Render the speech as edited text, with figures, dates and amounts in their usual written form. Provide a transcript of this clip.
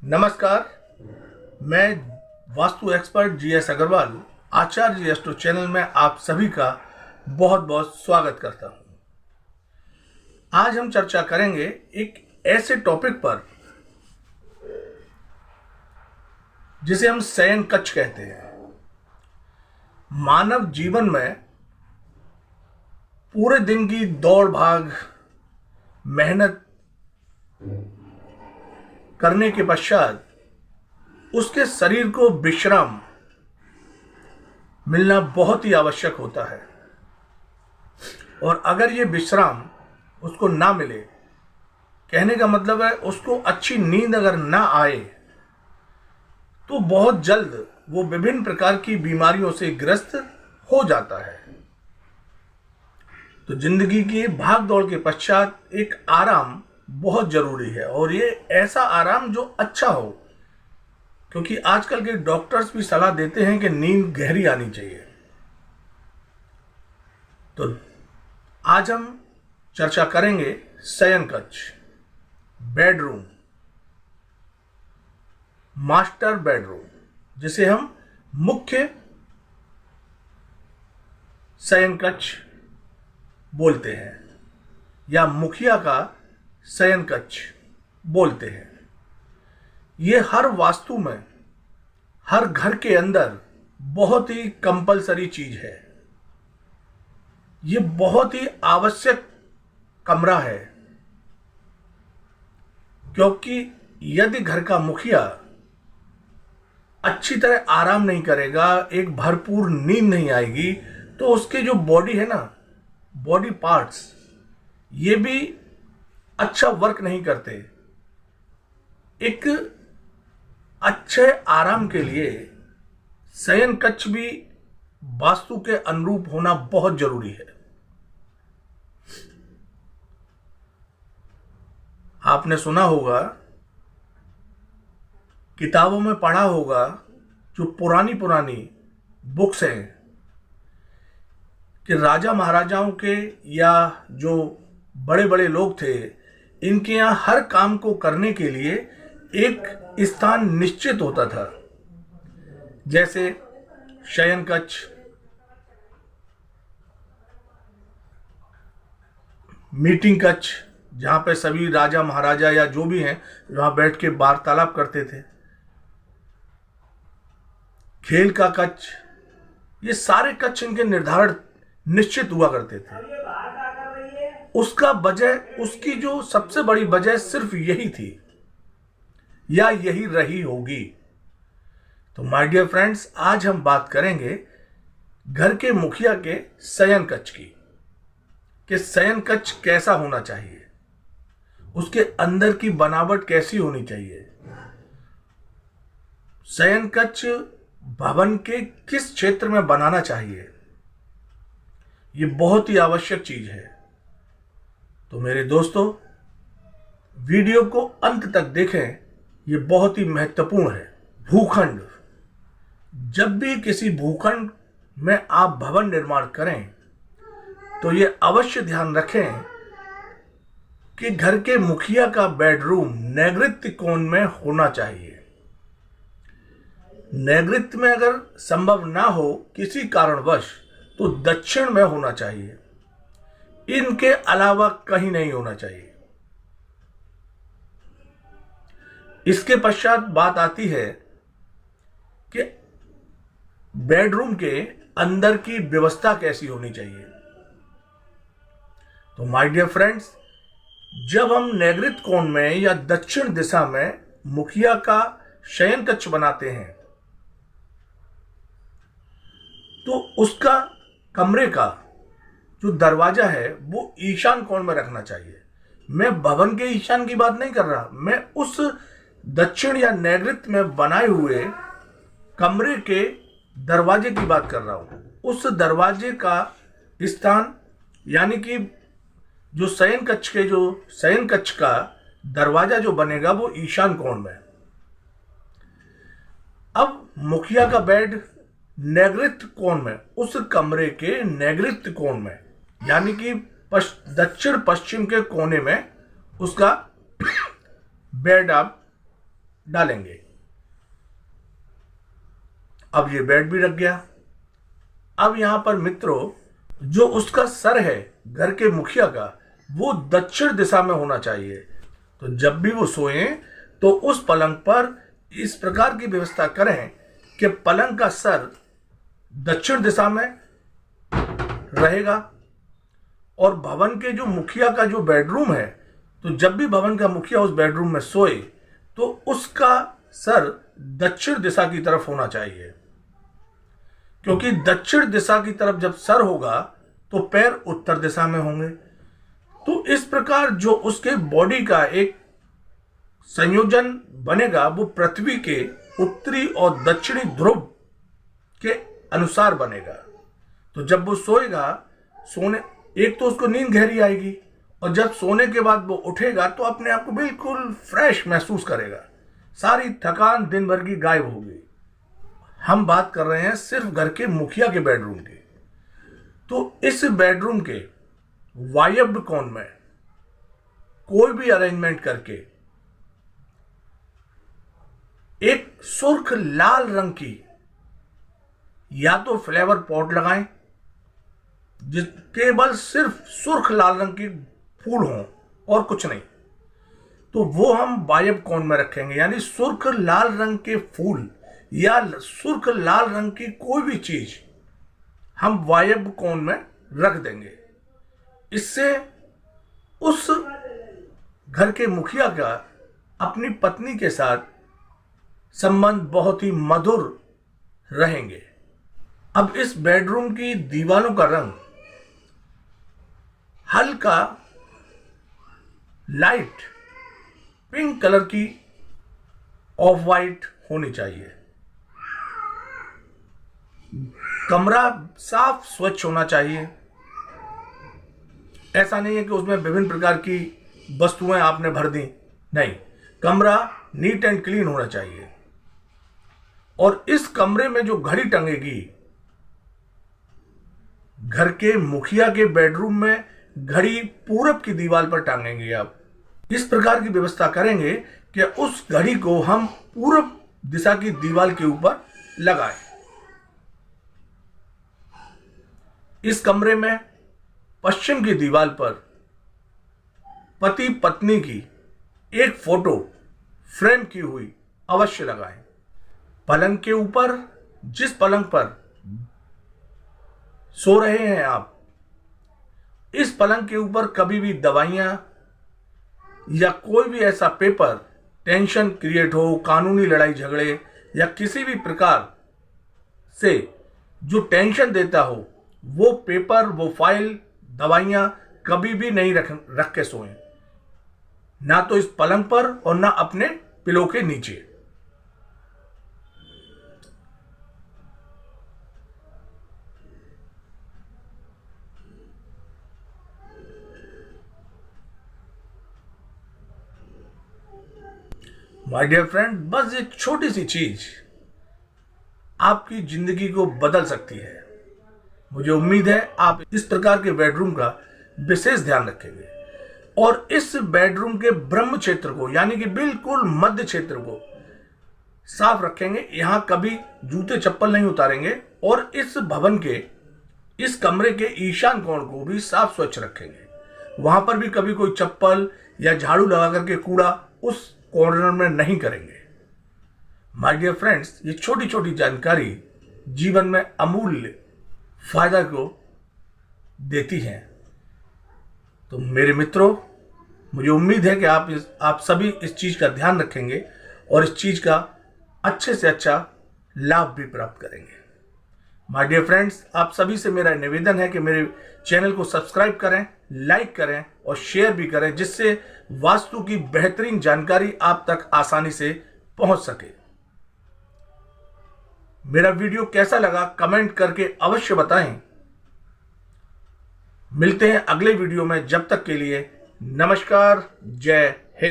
नमस्कार। मैं vastu expert GS Agarwal आचार्य जी astro channel में आप सभी का बहुत बहुत स्वागत करता हूं। आज हम चर्चा करेंगे एक ऐसे टॉपिक पर जिसे हम शयन कक्ष कहते हैं। मानव जीवन में पूरे दिन की दौड़ भाग मेहनत करने के पश्चात उसके शरीर को विश्राम मिलना बहुत ही आवश्यक होता है, और अगर ये विश्राम उसको ना मिले, कहने का मतलब है उसको अच्छी नींद अगर ना आए, तो बहुत जल्द वो विभिन्न प्रकार की बीमारियों से ग्रस्त हो जाता है। तो जिंदगी की भाग दौड़ के पश्चात एक आराम बहुत जरूरी है, और ये ऐसा आराम जो अच्छा हो, क्योंकि आजकल के डॉक्टर्स भी सलाह देते हैं कि नींद गहरी आनी चाहिए। तो आज हम चर्चा करेंगे शयन कक्ष, बेडरूम, मास्टर बेडरूम, जिसे हम मुख्य शयन कक्ष बोलते हैं या मुखिया का शयन कक्ष बोलते हैं। ये हर वास्तु में, हर घर के अंदर बहुत ही कंपलसरी चीज है। ये बहुत ही आवश्यक कमरा है, क्योंकि यदि घर का मुखिया अच्छी तरह आराम नहीं करेगा, एक भरपूर नींद नहीं आएगी, तो उसके जो बॉडी है ना, बॉडी पार्ट्स, ये भी अच्छा वर्क नहीं करते। एक अच्छे आराम के लिए शयन कक्ष भी वास्तु के अनुरूप होना बहुत जरूरी है। आपने सुना होगा, किताबों में पढ़ा होगा, जो पुरानी पुरानी बुक्स हैं, कि राजा महाराजाओं के या जो बड़े बड़े लोग थे, इनके यहाँ हर काम को करने के लिए एक स्थान निश्चित होता था। जैसे शयन कक्ष, मीटिंग कक्ष, जहां पे सभी राजा महाराजा या जो भी हैं वहां बैठ के वार्तालाप करते थे, खेल का कक्ष, ये सारे कक्ष इनके निर्धारण निश्चित हुआ करते थे। उसका वजह, उसकी जो सबसे बड़ी वजह सिर्फ यही थी या यही रही होगी। तो माय डियर फ्रेंड्स, आज हम बात करेंगे घर के मुखिया के शयन कक्ष की, कि शयन कक्ष कैसा होना चाहिए, उसके अंदर की बनावट कैसी होनी चाहिए, शयन कक्ष भवन के किस क्षेत्र में बनाना चाहिए। ये बहुत ही आवश्यक चीज है। तो मेरे दोस्तों, वीडियो को अंत तक देखें, ये बहुत ही महत्वपूर्ण है। भूखंड, जब भी किसी भूखंड में आप भवन निर्माण करें, तो ये अवश्य ध्यान रखें कि घर के मुखिया का बेडरूम नैऋत्य कोण में होना चाहिए। नैऋत्य में अगर संभव ना हो किसी कारणवश, तो दक्षिण में होना चाहिए। इनके अलावा कहीं नहीं होना चाहिए। इसके पश्चात बात आती है कि बेडरूम के अंदर की व्यवस्था कैसी होनी चाहिए। तो माय डियर फ्रेंड्स, जब हम नैऋत्य कोण में या दक्षिण दिशा में मुखिया का शयन कक्ष बनाते हैं, तो उसका कमरे का जो दरवाजा है वो ईशान कोण में रखना चाहिए। मैं भवन के ईशान की बात नहीं कर रहा, मैं उस दक्षिण या नैऋत्य में बनाए हुए कमरे के दरवाजे की बात कर रहा हूं। उस दरवाजे का स्थान, यानी कि जो शयन कक्ष का दरवाजा जो बनेगा वो ईशान कोण में। अब मुखिया का बेड नैऋत्य कोण में, उस कमरे के नैऋत्य कोण में, यानी कि दक्षिण पश्चिम के कोने में उसका बेड आप डालेंगे। अब ये बेड भी रख गया। अब यहां पर मित्रों, जो उसका सर है घर के मुखिया का, वो दक्षिण दिशा में होना चाहिए। तो जब भी वो सोएं तो उस पलंग पर इस प्रकार की व्यवस्था करें कि पलंग का सर दक्षिण दिशा में रहेगा। और भवन के जो मुखिया का जो बेडरूम है, तो जब भी भवन का मुखिया उस बेडरूम में सोए तो उसका सर दक्षिण दिशा की तरफ होना चाहिए, क्योंकि दक्षिण दिशा की तरफ जब सर होगा तो पैर उत्तर दिशा में होंगे। तो इस प्रकार जो उसके बॉडी का एक संयोजन बनेगा वो पृथ्वी के उत्तरी और दक्षिणी ध्रुव के अनुसार बनेगा। तो जब वो सोएगा, सोने एक तो उसको नींद गहरी आएगी, और जब सोने के बाद वो उठेगा तो अपने आप को बिल्कुल फ्रेश महसूस करेगा, सारी थकान दिन भर की गायब होगी। हम बात कर रहे हैं सिर्फ घर के मुखिया के बेडरूम की। तो इस बेडरूम के वायव्य कोण में कोई भी अरेंजमेंट करके एक सुर्ख लाल रंग की या तो फ्लावर पॉट लगाएं, जिस केवल सिर्फ सुर्ख लाल रंग के फूल हों और कुछ नहीं। तो वो हम वायव्य कोण में रखेंगे, यानी सुर्ख लाल रंग के फूल या सुर्ख लाल रंग की कोई भी चीज हम वायव्य कोण में रख देंगे। इससे उस घर के मुखिया का अपनी पत्नी के साथ संबंध बहुत ही मधुर रहेंगे। अब इस बेडरूम की दीवारों का रंग हल्का लाइट पिंक कलर की ऑफ वाइट होनी चाहिए। कमरा साफ स्वच्छ होना चाहिए। ऐसा नहीं है कि उसमें विभिन्न प्रकार की वस्तुएं आपने भर दी, नहीं, कमरा नीट एंड क्लीन होना चाहिए। और इस कमरे में जो घड़ी टंगेगी, घर के मुखिया के बेडरूम में घड़ी पूरब की दीवार पर टांगेंगे। आप इस प्रकार की व्यवस्था करेंगे कि उस घड़ी को हम पूरब दिशा की दीवार के ऊपर लगाएं। इस कमरे में पश्चिम की दीवार पर पति पत्नी की एक फोटो फ्रेम की हुई अवश्य लगाएं। पलंग के ऊपर, जिस पलंग पर सो रहे हैं आप, इस पलंग के ऊपर कभी भी दवाइयां या कोई भी ऐसा पेपर टेंशन क्रिएट हो, कानूनी लड़ाई झगड़े या किसी भी प्रकार से जो टेंशन देता हो, वो पेपर, वो फाइल, दवाइयां कभी भी नहीं रख के सोएं, ना तो इस पलंग पर और ना अपने पिलो के नीचे। माय डियर फ्रेंड, बस एक छोटी सी चीज आपकी जिंदगी को बदल सकती है। मुझे उम्मीद है आप इस प्रकार के बेडरूम का विशेष ध्यान रखेंगे और इस बेडरूम के ब्रह्म क्षेत्र को, यानी कि बिल्कुल मध्य क्षेत्र को साफ रखेंगे। यहां कभी जूते चप्पल नहीं उतारेंगे और इस भवन के, इस कमरे के ईशान कोण को भी साफ स्वच्छ रखेंगे। वहां पर भी कभी कोई चप्पल या झाड़ू लगा करके कूड़ा उस कॉर्नर में नहीं करेंगे। माय डियर फ्रेंड्स, ये छोटी छोटी जानकारी जीवन में अमूल्य फायदा को देती हैं। तो मेरे मित्रों, मुझे उम्मीद है कि आप सभी इस चीज का ध्यान रखेंगे और इस चीज का अच्छे से अच्छा लाभ भी प्राप्त करेंगे। माय डियर फ्रेंड्स, आप सभी से मेरा निवेदन है कि मेरे चैनल को सब्सक्राइब करें, लाइक करें और शेयर भी करें, जिससे वास्तु की बेहतरीन जानकारी आप तक आसानी से पहुंच सके। मेरा वीडियो कैसा लगा कमेंट करके अवश्य बताएं। मिलते हैं अगले वीडियो में, जब तक के लिए नमस्कार, जय हिंद।